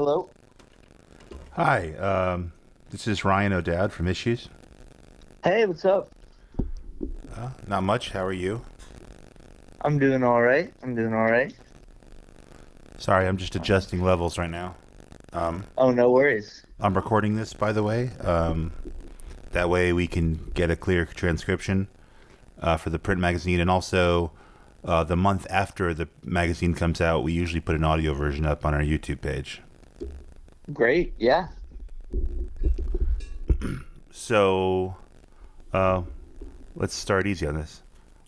Hello. Hi, this is Ryan O'Dowd from Issues. Hey, what's up? Not much. How are you? I'm doing all right. I'm doing all right. Sorry, I'm just adjusting levels right now. Oh, no worries. I'm recording this, by the way. That way we can get a clear transcription for the print magazine, and also the month after the magazine comes out, we usually put an audio version up on our YouTube page. Great. Yeah. So, uh, let's start easy on this.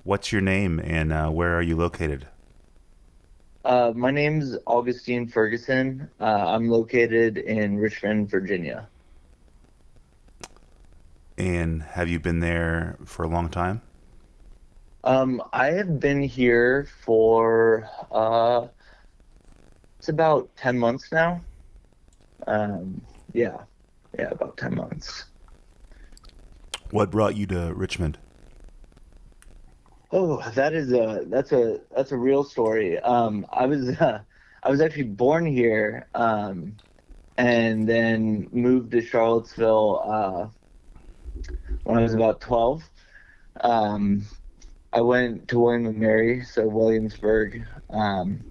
What's your name and where are you located? My name's Augustine Ferguson. I'm located in Richmond, Virginia. And have you been there for a long time? I have been here for it's about 10 months now. Um, yeah. Yeah, about 10 months. What brought you to Richmond? Oh, that's a real story. I was actually born here, and then moved to Charlottesville when I was about 12. Um, I went to William and Mary, so Williamsburg, and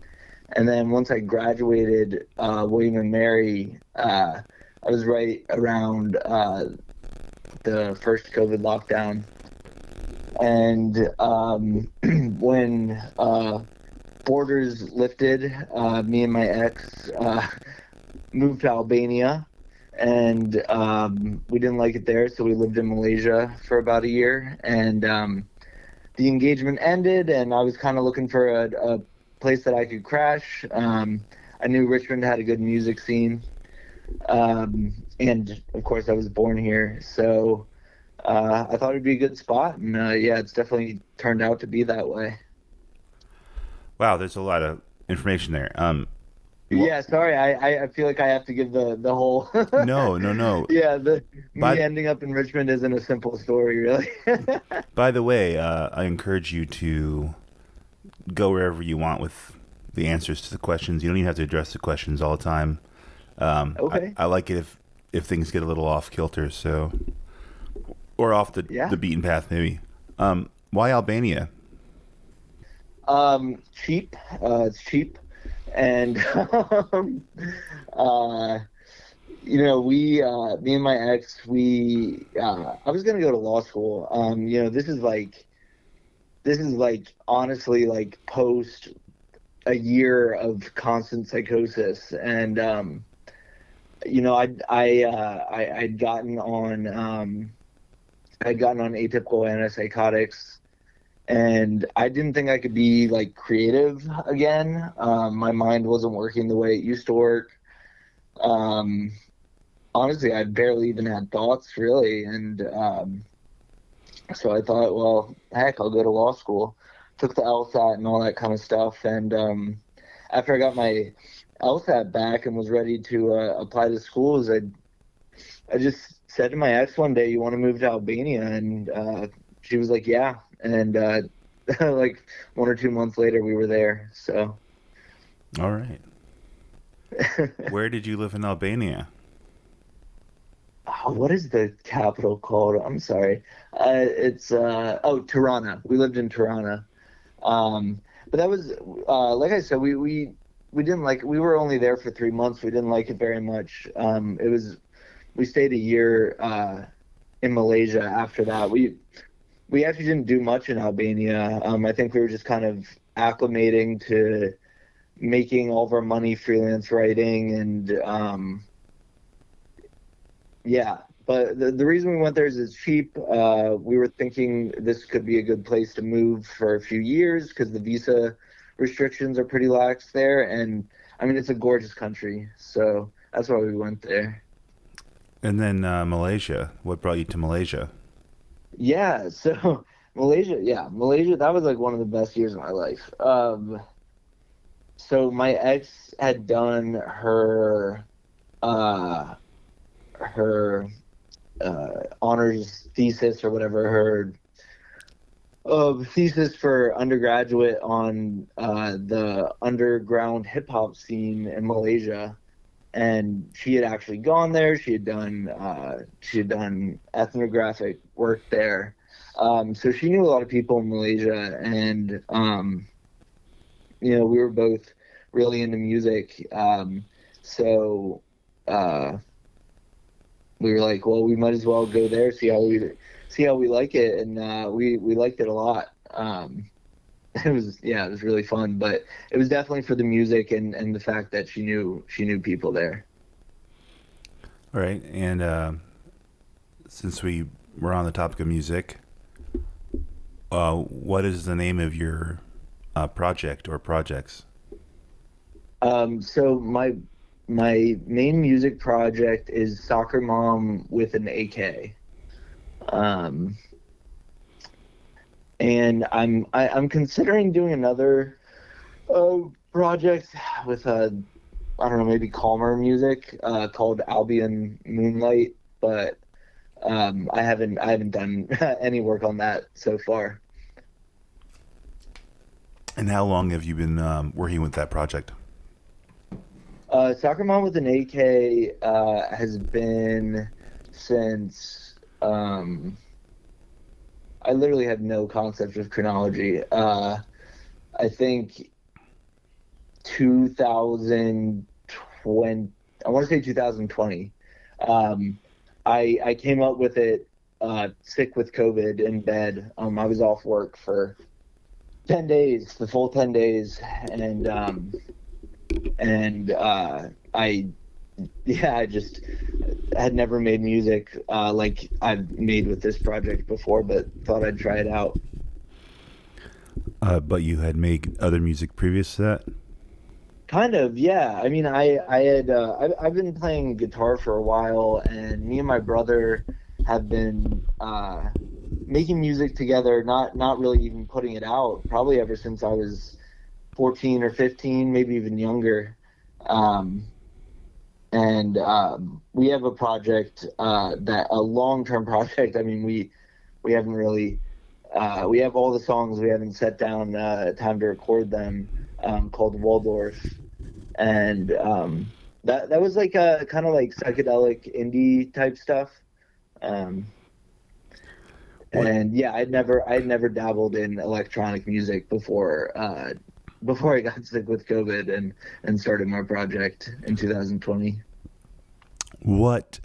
then once I graduated William and Mary, I was right around the first COVID lockdown, and when borders lifted, me and my ex moved to Albania, and we didn't like it there, so we lived in Malaysia for about a year. And the engagement ended, and I was kind of looking for a place that I could crash. I knew Richmond had a good music scene, and of course, I was born here, so I thought it'd be a good spot. And yeah, it's definitely turned out to be that way. Wow, there's a lot of information there. Well, Yeah, sorry. I feel like I have to give the whole no, no, no. yeah, the me By ending up in Richmond isn't a simple story, really. by the way, I encourage you to go wherever you want with the answers to the questions. You don't even have to address the questions all the time. Okay. I like it if things get a little off kilter, so or off Yeah. the beaten path, maybe. Why Albania? Cheap. It's cheap, and uh, me and my ex, I was gonna go to law school. This is like honestly like post a year of constant psychosis, and I'd gotten on atypical antipsychotics, and I didn't think I could be like creative again. My mind wasn't working the way it used to work. Um, Honestly, I barely even had thoughts really, and so I thought, well, heck, I'll go to law school. Took the LSAT and all that kind of stuff, and after I got my LSAT back and was ready to apply to schools, I just said to my ex one day, "You want to move to Albania?" And she was like, "Yeah." And like 1 or 2 months later, we were there. So, All right. Where did you live in Albania? what is the capital called? I'm sorry. It's Tirana. We lived in Tirana. Um, but that was like I said, we didn't like. We were only there for 3 months. We didn't like it very much. It was We stayed a year in Malaysia after that. We actually didn't do much in Albania. I think we were just kind of acclimating to making all of our money freelance writing, and yeah. But the reason we went there is it's cheap. We were thinking this could be a good place to move for a few years because the visa restrictions are pretty lax there, and I mean it's a gorgeous country, so that's why we went there. And then Malaysia. What brought you to Malaysia? Yeah, so Malaysia, that was like one of the best years of my life. So my ex had done uh, her honors thesis or whatever, her thesis for undergraduate on the underground hip hop scene in Malaysia. and she had actually gone there. She had done ethnographic work there. So she knew a lot of people in Malaysia, and we were both really into music. So we were like, well, we might as well go there, see how we like it, and we liked it a lot. It was really fun, but it was definitely for the music and the fact that she knew people there. All right, and since we were on the topic of music, what is the name of your project or projects? So my main music project is Soccer Mom with an AK. And I'm considering doing another project with I don't know, maybe calmer music called Albion Moonlight, but I haven't done any work on that so far. And how long have you been working with that project? Soccer Mom with an AK has been since I literally have no concept of chronology. I think 2020. I want to say 2020. I came up with it sick with COVID in bed. I was off work for 10 days, the full 10 days, and I just had never made music like I've made with this project before, but thought I'd try it out. But you had made other music previous to that? Kind of, yeah. I mean, I've been playing guitar for a while, and me and my brother have been making music together, not really even putting it out, probably ever since I was 14 or 15, maybe even younger. And we have a project a long-term project. I mean, we haven't really we have all the songs. We haven't set down time to record them. Called Waldorf, and that was like a kind of like psychedelic indie type stuff. And yeah, I'd never dabbled in electronic music before I got sick with COVID and started my project in 2020. What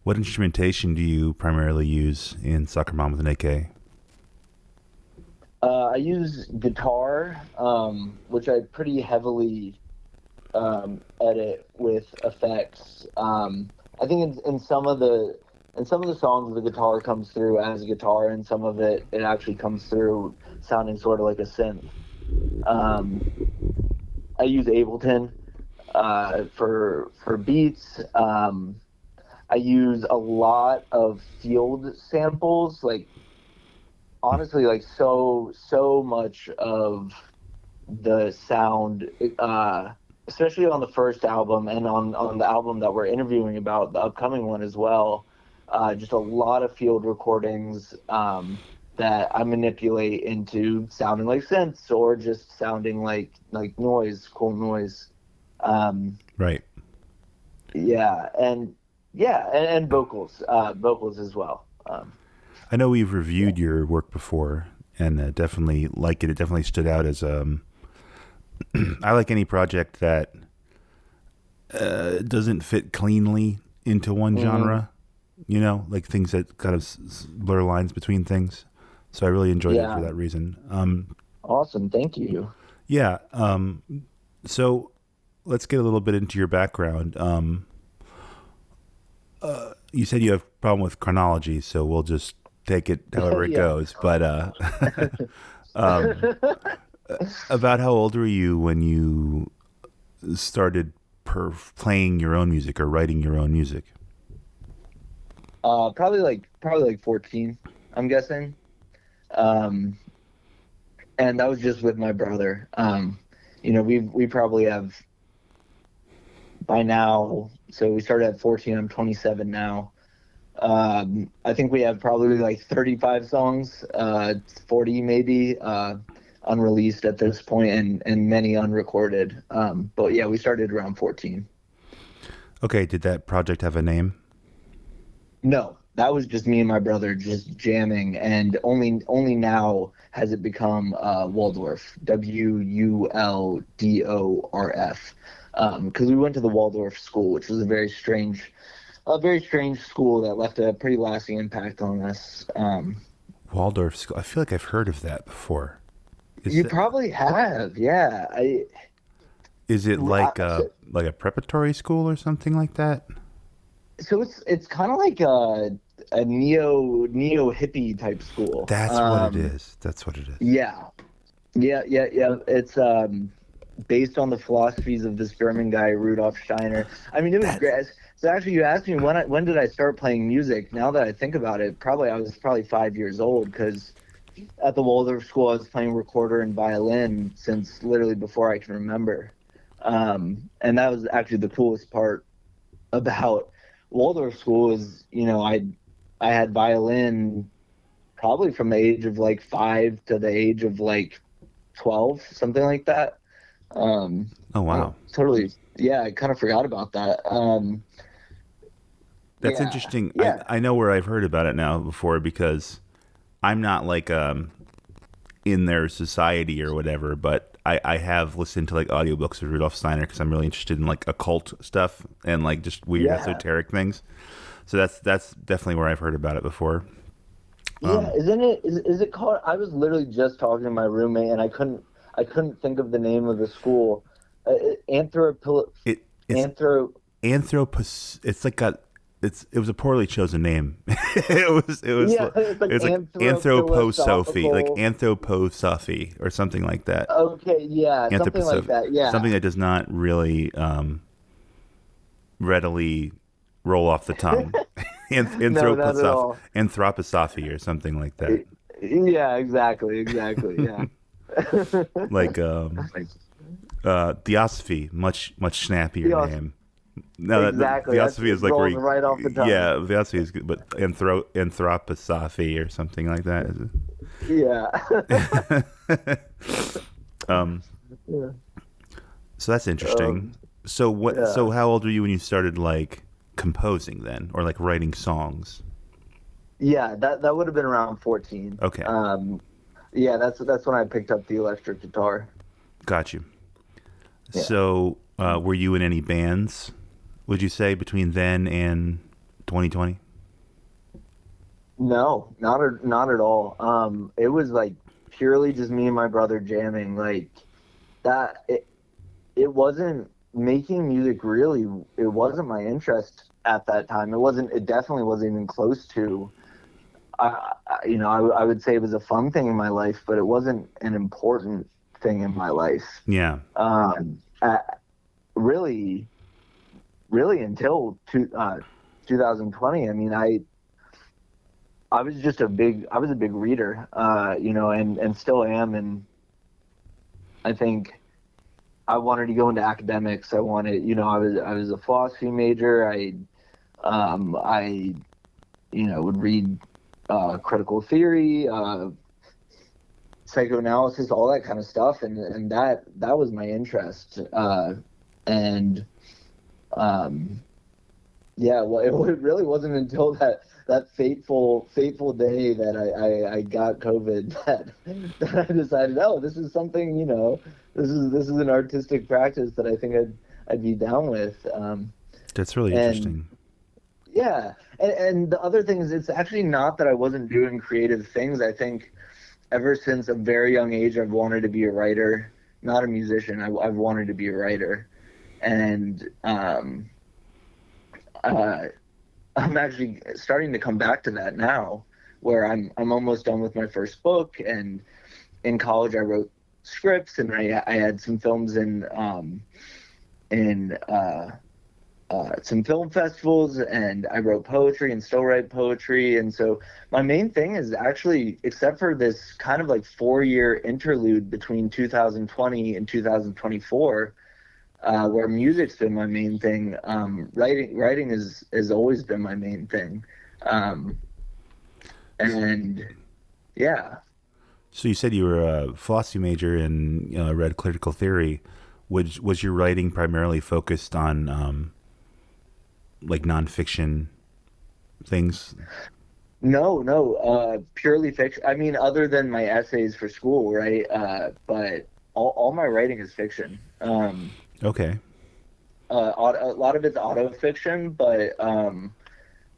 instrumentation do you primarily use in Soccer Mom with an AK? I use guitar, which I pretty heavily edit with effects. I think in some of the songs the guitar comes through as a guitar, and some of it actually comes through sounding sort of like a synth. I use Ableton for beats. I use a lot of field samples, like honestly, like so much of the sound, especially on the first album and on the album that we're interviewing about, the upcoming one as well. Just a lot of field recordings that I manipulate into sounding like synths or just sounding like noise, cool noise. Right. Yeah, and vocals as well. I know we've reviewed your work before, and definitely like it. It definitely stood out as I like any project that doesn't fit cleanly into one genre. You know, like things that kind of blur lines between things. So I really enjoyed it for that reason. Awesome, thank you. Yeah. So let's get a little bit into your background. You said you have a problem with chronology, so we'll just take it however it goes. But about how old were you when you started playing your own music or writing your own music? Probably like 14, I'm guessing. And that was just with my brother. We probably have by now. So we started at 14. I'm 27 now. I think we have probably like 35 songs, 40 maybe, unreleased at this point, and many unrecorded. But yeah, we started around 14. Okay, did that project have a name? No, that was just me and my brother just jamming, and only now has it become Waldorf, Wuldorf, because we went to the Waldorf school, which was a very strange school that left a pretty lasting impact on us. Waldorf School. I feel like I've heard of that before. Is You it probably have, yeah. is it So, like a preparatory school or something like that? so it's kind of like a neo hippie type school. That's what it is. That's what it is. Yeah, yeah. It's based on the philosophies of this German guy Rudolf Steiner. I mean, it was That's great. So actually, you asked me when did I start playing music? Now that I think about it, I was probably 5 years old, because at the Waldorf school I was playing recorder and violin since literally before I can remember. And that was actually the coolest part about Waldorf school is, I had violin probably from the age of like 5 to the age of like 12, something like that. oh wow. Totally. Yeah, I kind of forgot about that. That's Yeah, interesting. yeah, I know where I've heard about it now before because I'm not like in their society or whatever, but I have listened to like audiobooks of Rudolf Steiner because I'm really interested in like occult stuff and like just weird yeah, esoteric things. So that's definitely where I've heard about it before. yeah. Is it called? I was literally just talking to my roommate, and I couldn't think of the name of the school. Anthropo, It's anthro. anthropos. It's like it was a poorly chosen name. Yeah, it's like it's like anthroposophy, like anthrophilosophical. anthroposophy or something like that. Okay, yeah, something like Anthroposophy, that. Yeah. something that does not really readily roll off the tongue. No, not at all. Anthroposophy or something like that. Yeah, exactly. Yeah. Like theosophy, much snappier Yeah, name. No, exactly. That's theosophy it is like where rolls right off the tongue. yeah, theosophy is good, but anthroposophy or something like that. Yeah. Um, Yeah. so that's interesting. So what? Yeah. So how old were you when you started like composing then, or like writing songs? Yeah, that would have been around 14. Okay, Yeah, that's when I picked up the electric guitar. got you. Yeah. So were you in any bands? Would you say between then and 2020? No, not at all. It was like purely just me and my brother jamming. Like that. It wasn't making music really. It wasn't my interest at that time. It wasn't. It definitely wasn't even close to. I would say it was a fun thing in my life, but it wasn't an important thing in my life. Yeah, Uh, really, really until 2020. I mean, I was a big reader, and still am. And I think I wanted to go into academics. I was a philosophy major. I would read critical theory, psychoanalysis, all that kind of stuff, and that was my interest. And yeah, well, it really wasn't until that fateful day that I got COVID that I decided, oh, this is something, this is an artistic practice that I think I'd be down with. that's really And interesting. yeah, and the other thing is, it's actually not that I wasn't doing creative things. I think ever since a very young age, I've wanted to be a writer, not a musician. I've wanted to be a writer, and uh, I'm actually starting to come back to that now, where I'm almost done with my first book. And in college, I wrote scripts, and I had some films in some film festivals, and I wrote poetry and still write poetry. And so my main thing is actually, except for this kind of like 4-year interlude between 2020 and 2024, where music's been my main thing, writing has always been my main thing. And yeah. So you said you were a philosophy major and read critical theory. Was your writing primarily focused on like nonfiction things? No, purely fiction. I mean, other than my essays for school, right? But all my writing is fiction. Okay. A lot of it's auto fiction, but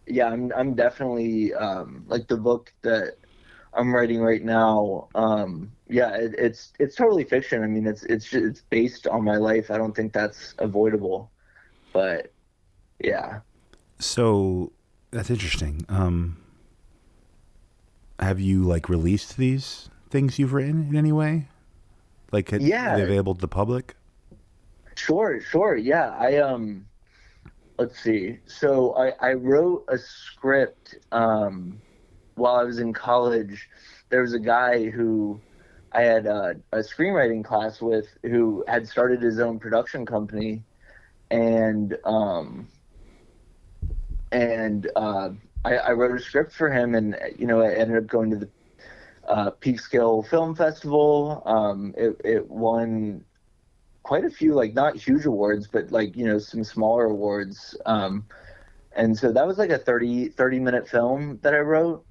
yeah, I'm definitely like the book that I'm writing right now. Yeah, it's totally fiction. I mean, it's based on my life. I don't think that's avoidable, but yeah. So that's interesting. Have you like released these things you've written in any way? Like, are they Yeah, available to the public? sure. Yeah, let's see. So I wrote a script while I was in college. There was a guy who I had a screenwriting class with who had started his own production company, and I wrote a script for him, and I ended up going to the Peekskill Film Festival. It won quite a few, like not huge awards, but like some smaller awards. And so that was like a 30 minute film that I wrote.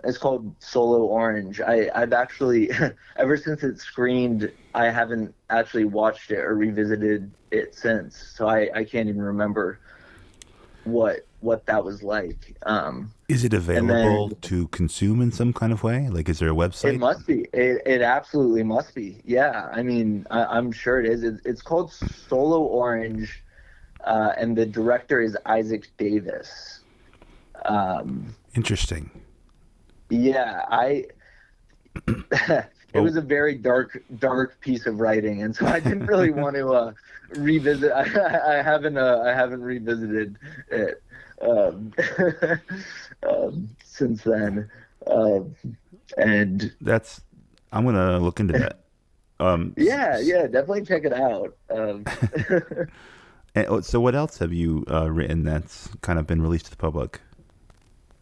It's called Solo Orange. I've actually ever since it screened, I haven't actually watched it or revisited it since. So I can't even remember what that was like. Is it And available then to consume in some kind of way? Like, is there a it website? must be. It absolutely must be. Yeah. I mean, I'm sure it is. It's called Solo Orange, and the director is Isaac Davis. Interesting. Yeah, it Well, was a very dark piece of writing, and so I didn't really want to revisit. I haven't revisited it um, since then, and that's. I'm gonna look into that. yeah, definitely check it out. So what else have you written that's kind of been released to the public?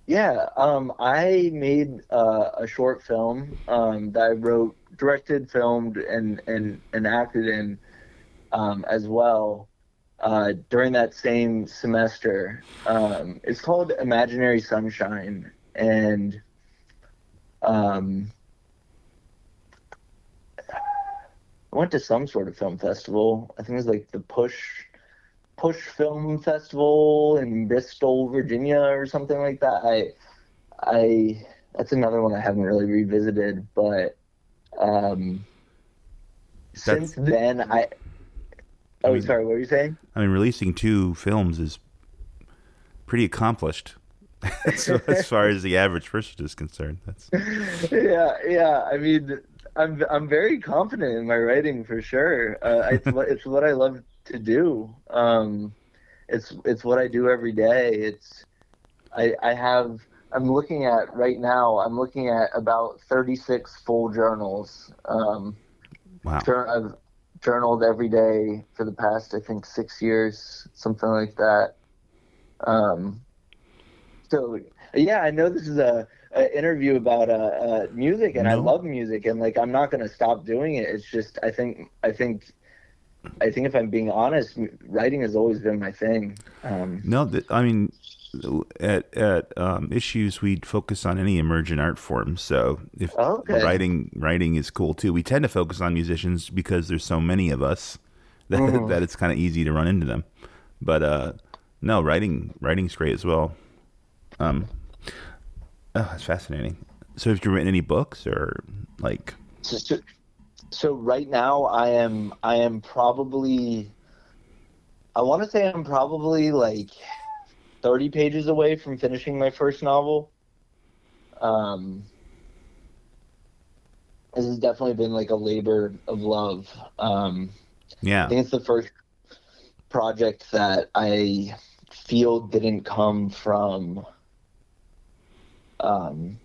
Yeah, I made a short film that I wrote, directed, filmed, and acted in as well during that same semester. It's called Imaginary Sunshine, and um, I went to some sort of film festival. I think it was like the Push Film Festival in Bristol, Virginia, or something like that. I That's another one I haven't really revisited, but um, since That's. then I oh, mean, sorry, what were you saying? releasing two films is pretty accomplished. So as far as the average person is concerned, that's. Yeah. I mean, I'm very confident in my writing for sure. It's what I love to do. It's what I do every day. I have I'm looking at right now. I'm looking at about 36 full journals. Wow. Sure, I've journaled every day for the past, I think, 6 years, something like that. Um, so yeah, I know this is a interview about music, and I No, love music, and like I'm not gonna stop doing it. It's just I think if I'm being honest, writing has always been my thing. no. I mean, at issues, we'd focus on any emergent art form. So if Okay. writing is cool too. We tend to focus on musicians because there's so many of us that Mhm. that it's kind of easy to run into them. But no, writing's great as well. Um, oh, that's fascinating. So have you written any books or like? So, so right now I am probably I want to say I'm probably like 30 pages away from finishing my first novel. Um, this has definitely been like a labor of love. I Yeah, think it's the first project that I feel didn't come from. Um,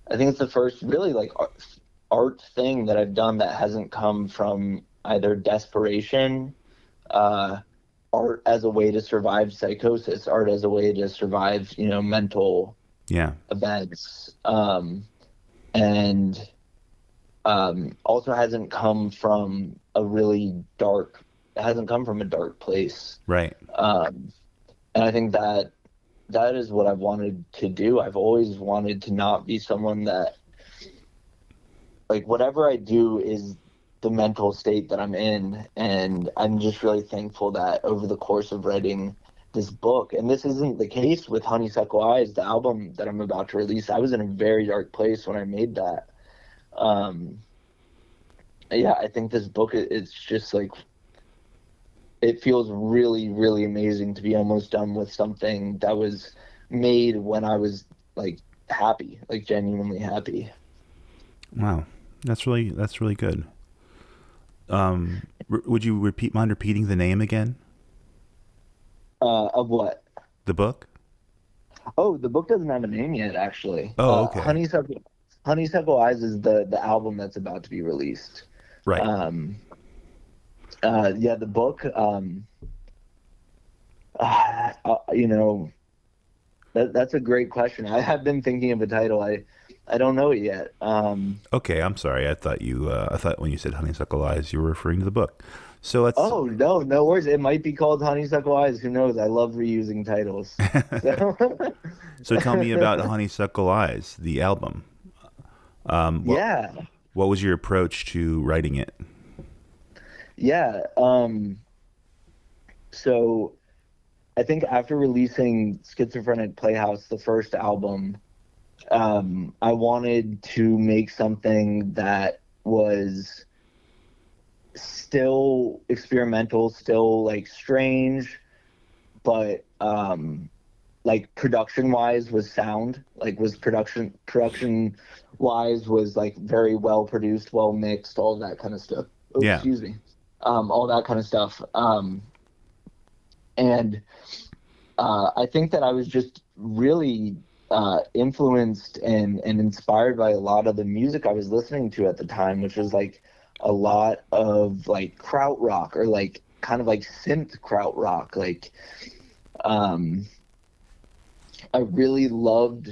I think it's the first really like art thing that I've done that hasn't come from either desperation, uh, art as a way to survive psychosis, art as a way to survive, mental yeah. events, and also hasn't come from a really dark hasn't come from a dark place. Right. And I think that is what I've wanted to do. I've always wanted to not be someone that, like, whatever I do is the mental state that I'm in. And I'm just really thankful that over the course of writing this book, and this isn't the case with Honeysuckle Eyes, the album that I'm about to release, I was in a very dark place when I made that. Yeah, I think this book, it's just like, it feels really, really amazing to be almost done with something that was made when I was like happy, like genuinely happy. Wow. That's really good. Would you mind repeating the name again? Of what? The book? Oh, the book doesn't have a name yet, actually. Oh, okay. Honeysuckle Eyes is the album that's about to be released. Right. Yeah, the book, you know, that's a great question. I have been thinking of a title. I don't know it yet. Okay, I'm sorry. I thought when you said Honeysuckle Eyes, you were referring to the book. So let's. Oh, no worries. It might be called Honeysuckle Eyes. Who knows? I love reusing titles. So, So tell me about Honeysuckle Eyes, the album. Yeah. What was your approach to writing it? Yeah. So I think after releasing Schizophrenic Playhouse, the first album, I wanted to make something that was still experimental, still like strange, but like production wise was sound, like was production wise was like very well produced, well mixed, all that kind of stuff. Oh, Yeah. excuse me. All that kind of stuff. And I think that I was just really influenced and inspired by a lot of the music I was listening to at the time, which was like a lot of like krautrock, or like kind of like synth krautrock. Like, I really loved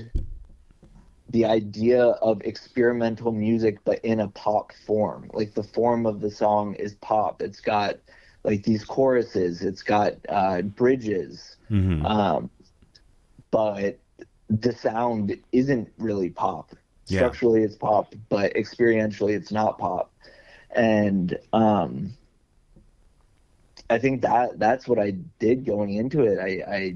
the idea of experimental music, but in a pop form. Like the form of the song is pop. It's got like these choruses. It's got bridges. Mm-hmm. But the sound isn't really pop. Yeah. Structurally, it's pop, but experientially, it's not pop. And I think that's what I did going into it. I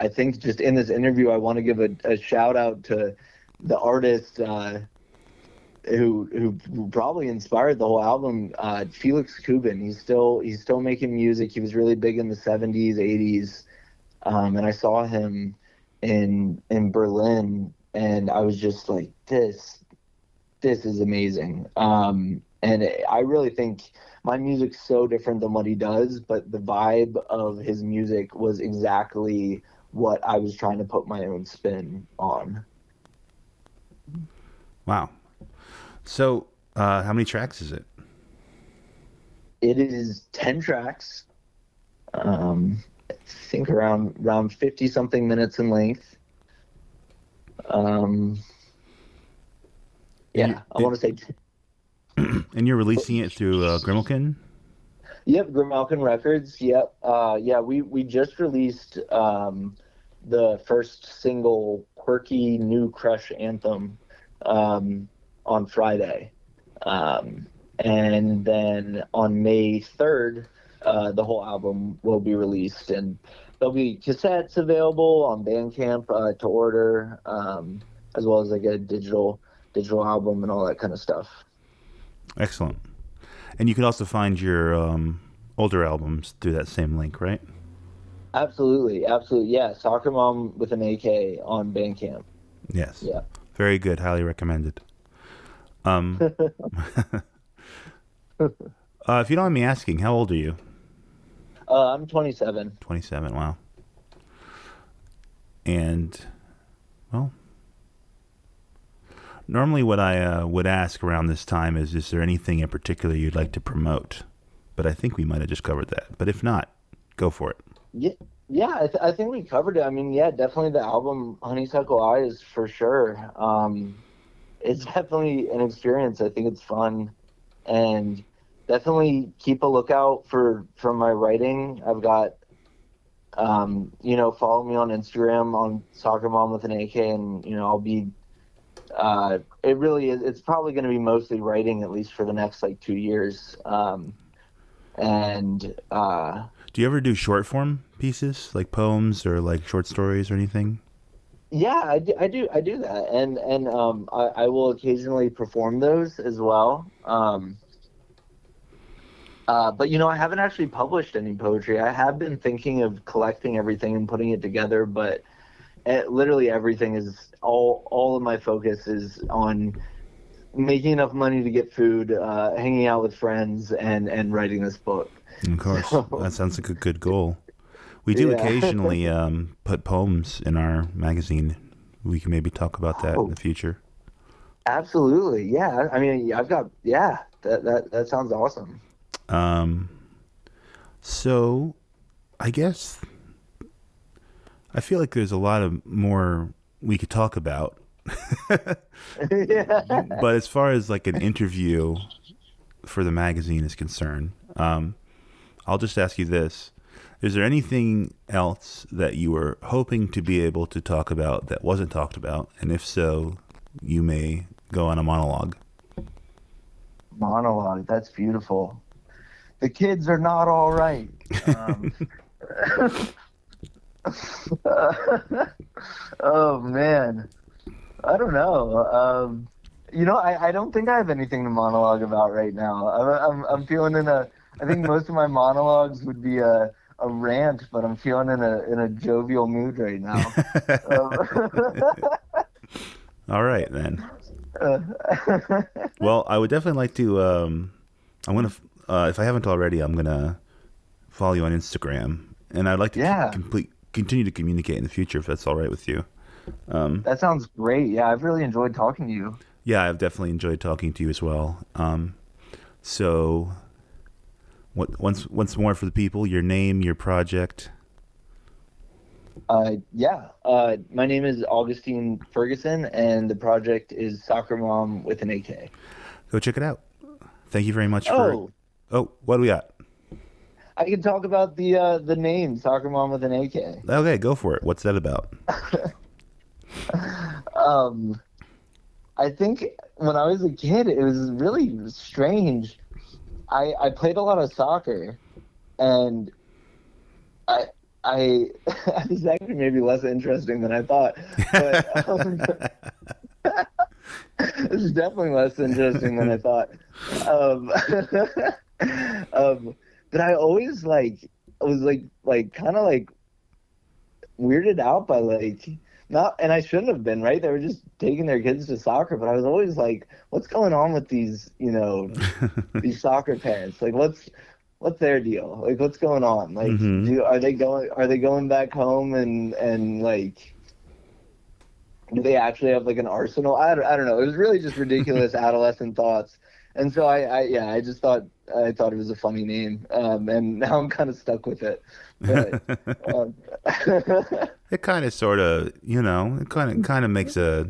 think just in this interview, I want to give a shout out to the artist who probably inspired the whole album, Felix Kubin. He's still making music. He was really big in the 70s, 80s. And I saw him in Berlin, and I was just like, this is amazing. And I really think my music's so different than what he does, but the vibe of his music was exactly what I was trying to put my own spin on. Wow. So, how many tracks is it? It is 10 tracks. I think around 50 something minutes in length. Yeah, I want to say. And you're releasing it through Grimalkin? Yep, Grimalkin Records. Yep. Yeah, we just released the first single, Quirky New Crush Anthem, on Friday. And then on May 3rd, the whole album will be released, and there'll be cassettes available on Bandcamp to order, as well as like a digital album and all that kind of stuff. Excellent. And you can also find your older albums through that same link, right? Absolutely. Yeah, Soccer Mom with an AK on Bandcamp. Yes. Yeah. Very good. Highly recommended. If you don't mind me asking, how old are you? I'm 27. 27. Wow. And, well, normally what I would ask around this time is there anything in particular you'd like to promote? But I think we might have just covered that. But if not, go for it. Yeah, I think we covered it. I mean, yeah, definitely the album Honeysuckle Eyes for sure. It's definitely an experience. I think it's fun, and definitely keep a lookout for my writing. I've got, follow me on Instagram on Soccer Mom with an AK, and I'll be. It really is. It's probably going to be mostly writing, at least for the next like 2 years. And do you ever do short form pieces like poems or like short stories or anything? yeah, I do that, and I will occasionally perform those as well. But I haven't actually published any poetry. I have been thinking of collecting everything and putting it together, but literally everything is all of my focus is on making enough money to get food, hanging out with friends, and writing this book. Of course, So, that sounds like a good goal. We do occasionally put poems in our magazine. We can maybe talk about that in the future. Absolutely, yeah. I mean, I've got that sounds awesome. So I guess I feel like there's a lot of more we could talk about. Yeah. But as far as like an interview for the magazine is concerned, I'll just ask you this. Is there anything else that you were hoping to be able to talk about that wasn't talked about? And if so, you may go on a monologue. Monologue, that's beautiful. The kids are not all right. Oh man, I don't know. I don't think I have anything to monologue about right now. I'm feeling I think most of my monologues would be a rant, but I'm feeling in a jovial mood right now. All right, then. Well, I would definitely like to. I'm gonna, if I haven't already, I'm gonna follow you on Instagram, and I'd like to continue to communicate in the future if that's all right with you. That sounds great. Yeah, I've really enjoyed talking to you. Yeah, I've definitely enjoyed talking to you as well. So, once more for the people, your name, your project. My name is Augustine Ferguson, and the project is Soccer Mom with an AK. Go check it out. Thank you very much for. Oh, what do we got? I can talk about the name Soccer Mom with an AK. Okay, go for it. What's that about? I think when I was a kid, it was really strange. I played a lot of soccer, and I this is actually maybe less interesting than I thought. But this is definitely less interesting than I thought. But I always was kind of weirded out by not, and I shouldn't have been, right? They were just taking their kids to soccer, but I was always like, what's going on with these, these soccer parents? Like, what's their deal? Like, what's going on? Like, are they going back home and like, do they actually have like an arsenal? I don't know. It was really just ridiculous adolescent thoughts. And so I just thought it was a funny name. And now I'm kind of stuck with it. But, it kind of sort of, it kind of makes it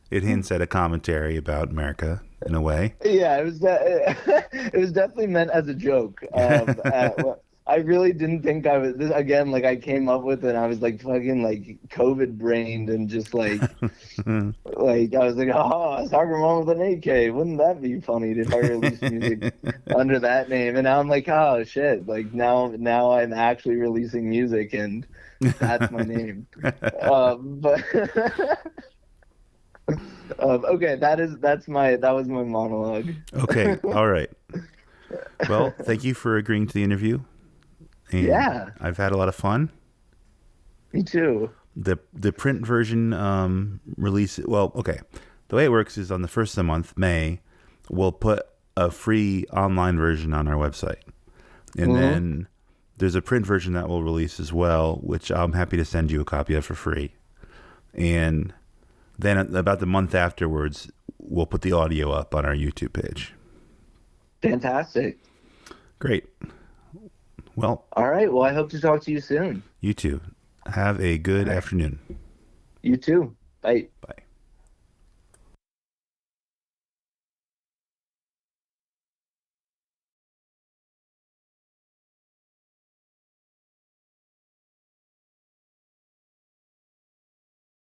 hints at a commentary about America in a way. Yeah, it was definitely meant as a joke. I really didn't think I was this again. Like I came up with it, and I was like fucking like COVID brained and just like like I was like, oh, Soccer Mom with an AK. Wouldn't that be funny if I released music under that name? And now I'm like, oh shit! Like now I'm actually releasing music, and that's my name. But okay, that was my monologue. Okay, all right. Well, thank you for agreeing to the interview. And yeah, I've had a lot of fun. Me too. The print version release. Well, okay. The way it works is on the first of the month, May, we'll put a free online version on our website, and then there's a print version that we'll release as well, which I'm happy to send you a copy of for free. And then about the month afterwards, we'll put the audio up on our YouTube page. Fantastic. Great. Well, all right. Well, I hope to talk to you soon. You too. Have a good afternoon. You too. Bye. Bye.